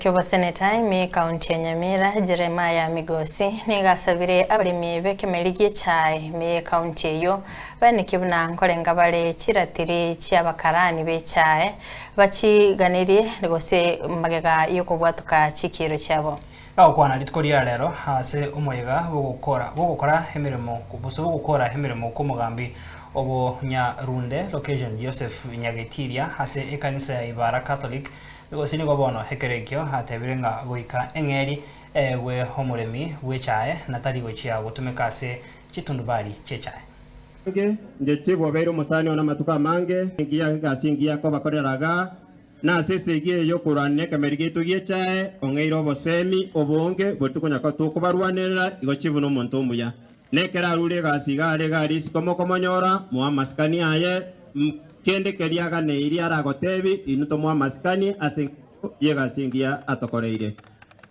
Kyobo Senator me county ya Nyamira Jeremiah Migosi ni gasabire abalimi bekemerige chai me county yo bane kibuna nkorenga bale kiratiri cy'abakarani be chai bakiganiriye rwose magega yo kubwatuka cikiro cyabo kwana litkoria rero hase umwega gukora emirimo kubuso gukora emirimo kumugambi obo Nyarunde location Joseph Nyagetiria hase ekanisa ya Ibara Catholic bigosini gobono hekerekyo hatebirenga goika engeri we homuremi wechae natari gochia gutumika se chitundubari chechae nge chibo bero musani ona matuka mange ngiya gasingiya ko bakoreraga na sese giye yo kurane kamerige tugiye chae ongeiro bosemi obonge botukonya ko tukubarwanera igochivu no muntu umuya nekera rure gasigare gari sikomo komonyora muwa maskani aye kende keriaga ne iri aragotebi inuto muwa maskani ase yega singia atokoreire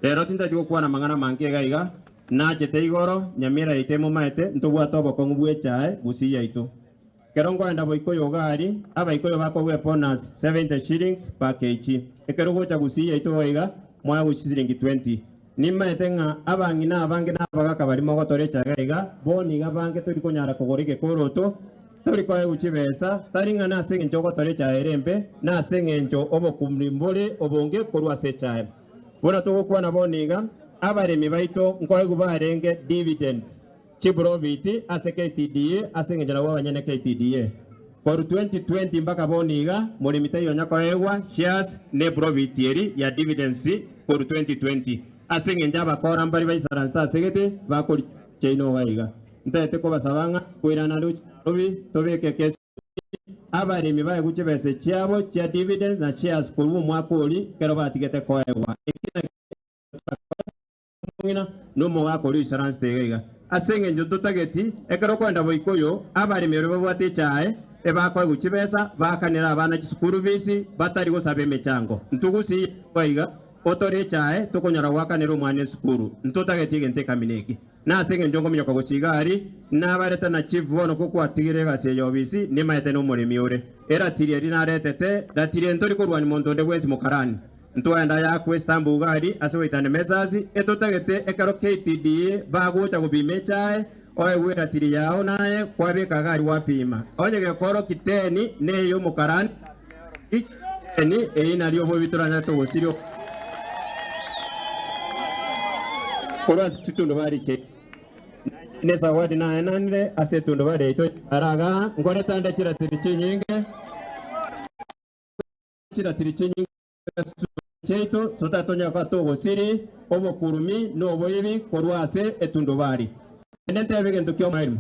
rero tinda dikukwana mangana mangi gaiga na chete igoro Nyamira itemo maete ntobwato bokongu bwechae busiya itu kerongo enda boiko yogari abaiko yobako we bonus 70 shillings per kg ekerogo cha busiya itu gaiga mwa bushiringi 20 nimma etenga abangi na abange na abagaka barimo gotorecha gaiga boni gabange turi konyara kugorike koroto turi kwa uchibesa taringa na senge njogo torecha erembe na senge njo obo kumrimbole obonge korwa secha bona to kwa na boniga abaremi baito nkoego barenge dividends chibroviti ase KTDA asenge njala wa nyene KTDA for 2020 mpaka boniga murimi tayo nyako ewa shares ne proviti eri ya dividends for 2020 asenge njaba kora mbali baisaransta segete bakori cheino waiga ndete ko basabanga kwirana rubi tobeke kesi abaremi baye guchebese cyabo cya dividends na shares kuri mwaka uri kero batigete koewa no mwaka uri insurance tegega asenge njo tutageti ekero kwenda boikoyo abaremi babo batechae ebakwa guchebesa bakanira abana kisukuru visi batari gosabe mechango ntugusi kwaiga otore chae tokonyara wakanira umwane sukuru ntutageti gente kamineki na senge njongo mnyako gochigari na bareta na chief wono ko kwatigire gase yobisi ni maete no murimi ure era tiri ari na retete da tiri ntori ko rwani mondo de wensi mukarani ntwenda ya ku Istanbul gari asewitane mesazi etotagete ekaro KTDA bagucha kubimechae oye wera tiri yao naye kwabeka gari wapima onye gekoro kiteni ne yo mukarani ni eina lyo bo biturana to gosirio Kurasi tutundo bari ke nesa wadi na enande ase tundo bari ito araga ngore tanda chira tirichinyinge cheito tutatonya kwa togo siri obo kurumi no oboyibi korwase etundo bari nente bege ndukyo mairu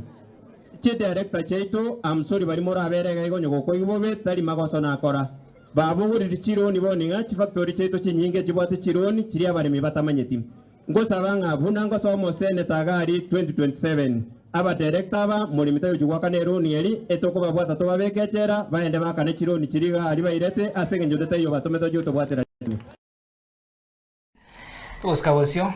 che director cheito amsori bari mora aberega igonyo goko ibobe tari magoso na akora babu guri chironi boninga chi factory cheito chinyinge chibwate chironi chiri abaremi batamanyeti ngosabanga bunango somo senator gari 2027 aba director aba murimi tayo jugwaka nero nieri etoko babwata to babekechera baende bakane chironi chiriga ari bairete asenge njodete yo batometo yo to bwatera tuskabosio